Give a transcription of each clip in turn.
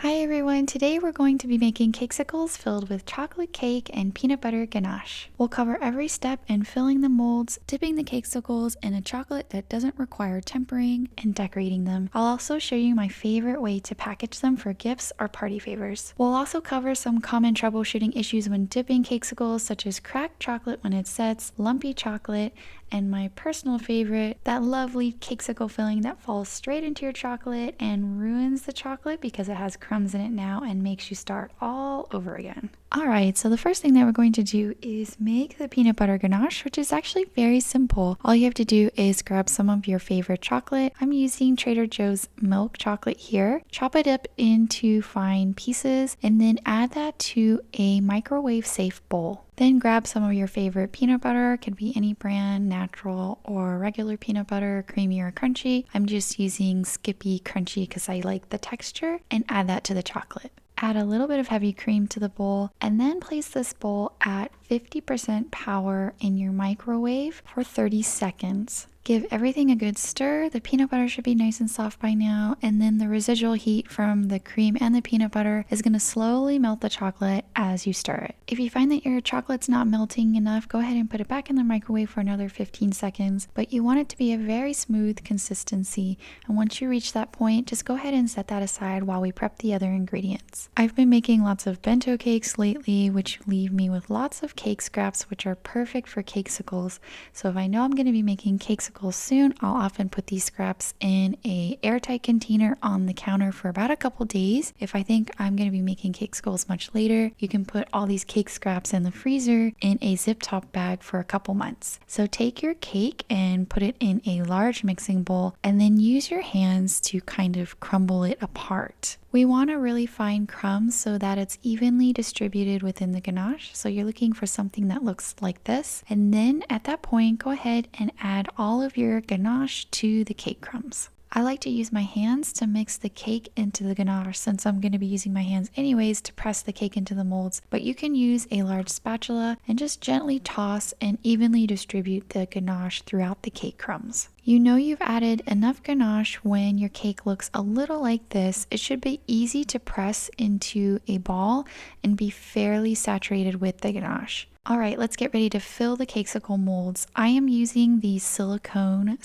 Hi everyone, today we're going to be making cakesicles filled with chocolate cake and peanut butter ganache. We'll cover every step in filling the molds, dipping the cakesicles in a chocolate that doesn't require tempering, and decorating them. I'll also show you my favorite way to package them for gifts or party favors. We'll also cover some common troubleshooting issues when dipping cakesicles, such as cracked chocolate when it sets, lumpy chocolate, and my personal favorite, that lovely cakesicle filling that falls straight into your chocolate and ruins the chocolate because it has crumbs in it now and makes you start all over again. Alright, so the first thing that we're going to do is make the peanut butter ganache, which is actually very simple. All you have to do is grab some of your favorite chocolate. I'm using Trader Joe's milk chocolate here. Chop it up into fine pieces and then add that to a microwave safe bowl. Then grab some of your favorite peanut butter, it could be any brand, natural or regular peanut butter, creamy or crunchy. I'm just using Skippy Crunchy because I like the texture, and add that to the chocolate. Add a little bit of heavy cream to the bowl and then place this bowl at 50% power in your microwave for 30 seconds. Give everything a good stir. The peanut butter should be nice and soft by now, and then the residual heat from the cream and the peanut butter is going to slowly melt the chocolate as you stir it. If you find that your chocolate's not melting enough, go ahead and put it back in the microwave for another 15 seconds, but you want it to be a very smooth consistency, and once you reach that point, just go ahead and set that aside while we prep the other ingredients. I've been making lots of bento cakes lately, which leave me with lots of cake scraps, which are perfect for cakesicles. So if I know I'm going to be making cakesicles soon, I'll often put these scraps in a airtight container on the counter for about a couple days. If I think I'm going to be making cakesicles much later, you can put all these cake scraps in the freezer in a zip top bag for a couple months. So take your cake and put it in a large mixing bowl and then use your hands to kind of crumble it apart. We want a really fine crumb so that it's evenly distributed within the ganache. So you're looking for something that looks like this. And then at that point, go ahead and add all of your ganache to the cake crumbs. I like to use my hands to mix the cake into the ganache since I'm going to be using my hands anyways to press the cake into the molds, but you can use a large spatula and just gently toss and evenly distribute the ganache throughout the cake crumbs. You know you've added enough ganache when your cake looks a little like this. It should be easy to press into a ball and be fairly saturated with the ganache. Alright, let's get ready to fill the cakesicle molds. I am using the Silicone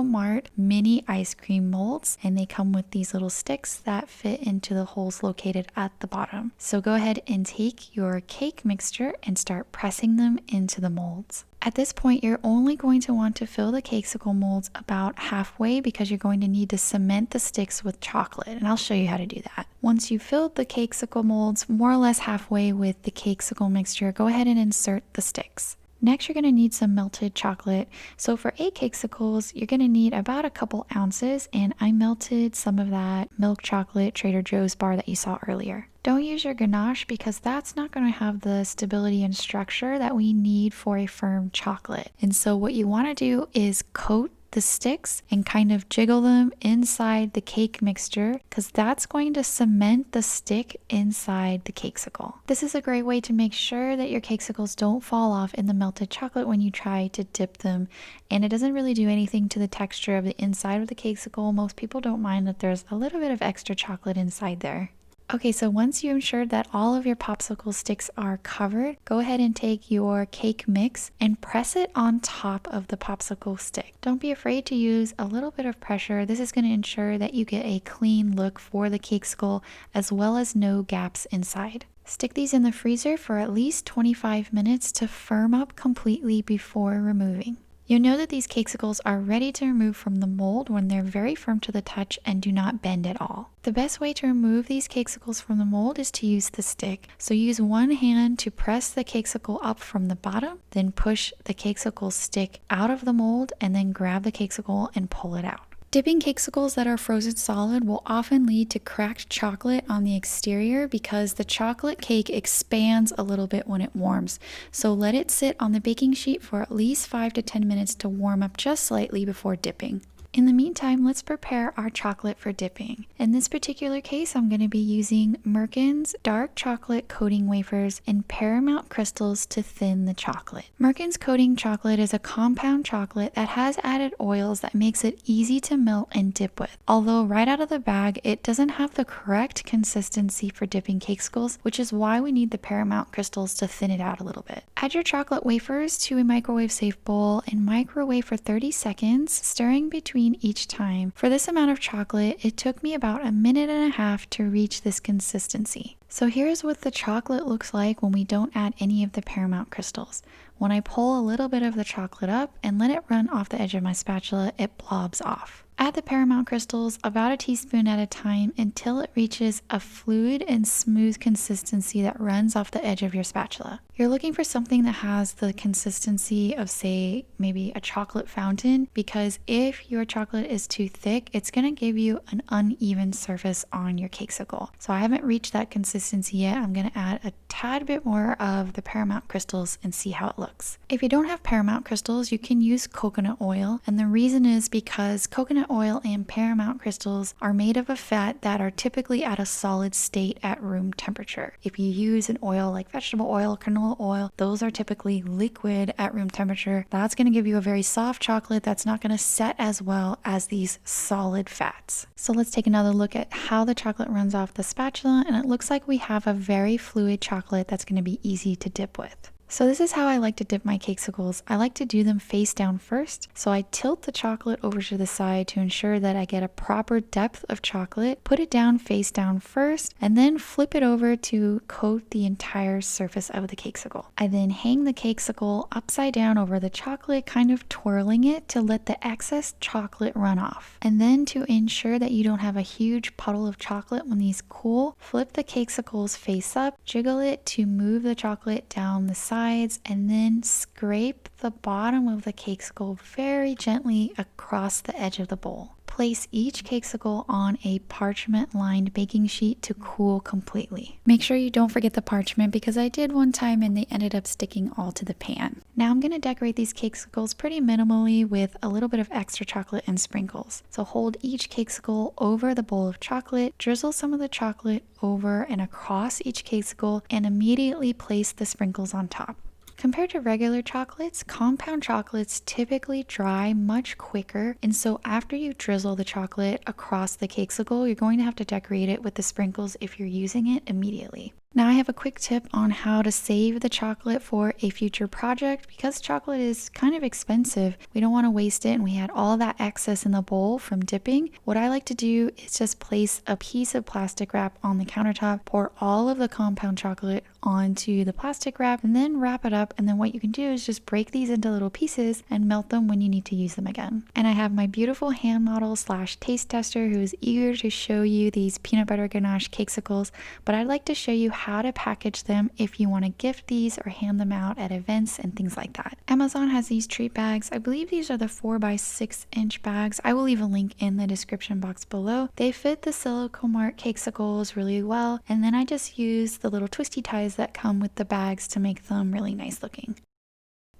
Mart mini ice cream molds, and they come with these little sticks that fit into the holes located at the bottom. So go ahead and take your cake mixture and start pressing them into the molds. At this point, you're only going to want to fill the cakesicle molds about halfway because you're going to need to cement the sticks with chocolate, and I'll show you how to do that. Once you've filled the cakesicle molds more or less halfway with the cakesicle mixture, go ahead and insert the sticks. Next, you're going to need some melted chocolate. So for 8 cakesicles, you're going to need about a couple ounces, and I melted some of that milk chocolate Trader Joe's bar that you saw earlier. Don't use your ganache because that's not going to have the stability and structure that we need for a firm chocolate. And so what you want to do is coat the sticks and kind of jiggle them inside the cake mixture because that's going to cement the stick inside the cakesicle. This is a great way to make sure that your cakesicles don't fall off in the melted chocolate when you try to dip them, and it doesn't really do anything to the texture of the inside of the cakesicle. Most people don't mind that there's a little bit of extra chocolate inside there. Okay, so once you ensure that all of your popsicle sticks are covered, go ahead and take your cake mix and press it on top of the popsicle stick. Don't be afraid to use a little bit of pressure. This is going to ensure that you get a clean look for the cakesicle as well as no gaps inside. Stick these in the freezer for at least 25 minutes to firm up completely before removing. You'll know that these cakesicles are ready to remove from the mold when they're very firm to the touch and do not bend at all. The best way to remove these cakesicles from the mold is to use the stick. So use one hand to press the cakesicle up from the bottom, then push the cakesicle stick out of the mold, and then grab the cakesicle and pull it out. Dipping cakesicles that are frozen solid will often lead to cracked chocolate on the exterior because the chocolate cake expands a little bit when it warms. So let it sit on the baking sheet for at least 5 to 10 minutes to warm up just slightly before dipping. In the meantime, let's prepare our chocolate for dipping. In this particular case, I'm going to be using Mercken's dark chocolate coating wafers and Paramount Cyrstals to thin the chocolate. Mercken's coating chocolate is a compound chocolate that has added oils that makes it easy to melt and dip with. Although right out of the bag, it doesn't have the correct consistency for dipping Cakesicles, which is why we need the Paramount Cyrstals to thin it out a little bit. Add your chocolate wafers to a microwave-safe bowl and microwave for 30 seconds, stirring between each time. For this amount of chocolate, it took me about 1.5 minutes to reach this consistency. So here's what the chocolate looks like when we don't add any of the Paramount Cyrstals. When I pull a little bit of the chocolate up and let it run off the edge of my spatula, it blobs off. Add the Paramount Cyrstals about a teaspoon at a time until it reaches a fluid and smooth consistency that runs off the edge of your spatula. You're looking for something that has the consistency of, say, maybe a chocolate fountain, because if your chocolate is too thick, it's going to give you an uneven surface on your Cakesicle. So I haven't reached that consistency yet. I'm going to add a tad bit more of the Paramount Cyrstals and see how it looks. If you don't have Paramount Cyrstals, you can use coconut oil, and the reason is because coconut oil and Paramount Cyrstals are made of a fat that are typically at a solid state at room temperature. If you use an oil like vegetable oil, canola oil, those are typically liquid at room temperature. That's going to give you a very soft chocolate that's not going to set as well as these solid fats. So let's take another look at how the chocolate runs off the spatula, and it looks like we have a very fluid chocolate that's going to be easy to dip with. So this is how I like to dip my Cakesicles. I like to do them face down first. So I tilt the chocolate over to the side to ensure that I get a proper depth of chocolate, put it down face down first, and then flip it over to coat the entire surface of the Cakesicle. I then hang the Cakesicle upside down over the chocolate, kind of twirling it to let the excess chocolate run off. And then to ensure that you don't have a huge puddle of chocolate when these cool, flip the Cakesicles face up, jiggle it to move the chocolate down the side, and then scrape the bottom of the Cakesicle very gently across the edge of the bowl. Place each Cakesicle on a parchment-lined baking sheet to cool completely. Make sure you don't forget the parchment, because I did one time and they ended up sticking all to the pan. Now I'm going to decorate these Cakesicles pretty minimally with a little bit of extra chocolate and sprinkles. So hold each Cakesicle over the bowl of chocolate, drizzle some of the chocolate over and across each Cakesicle, and immediately place the sprinkles on top. Compared to regular chocolates, compound chocolates typically dry much quicker, and so after you drizzle the chocolate across the Cakesicle, you're going to have to decorate it with the sprinkles if you're using it immediately. Now I have a quick tip on how to save the chocolate for a future project. Because chocolate is kind of expensive, we don't want to waste it, and we had all that excess in the bowl from dipping. What I like to do is just place a piece of plastic wrap on the countertop, pour all of the compound chocolate onto the plastic wrap, and then wrap it up. And then what you can do is just break these into little pieces and melt them when you need to use them again. And I have my beautiful hand model / taste tester who is eager to show you these peanut butter ganache Cakesicles, but I'd like to show you how to package them if you want to gift these or hand them out at events and things like that. Amazon has these treat bags. I believe these are the 4x6-inch bags. I will leave a link in the description box below. They fit the Silicone Cakesicles really well, and then I just use the little twisty ties that come with the bags to make them really nice looking.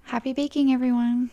Happy baking, everyone!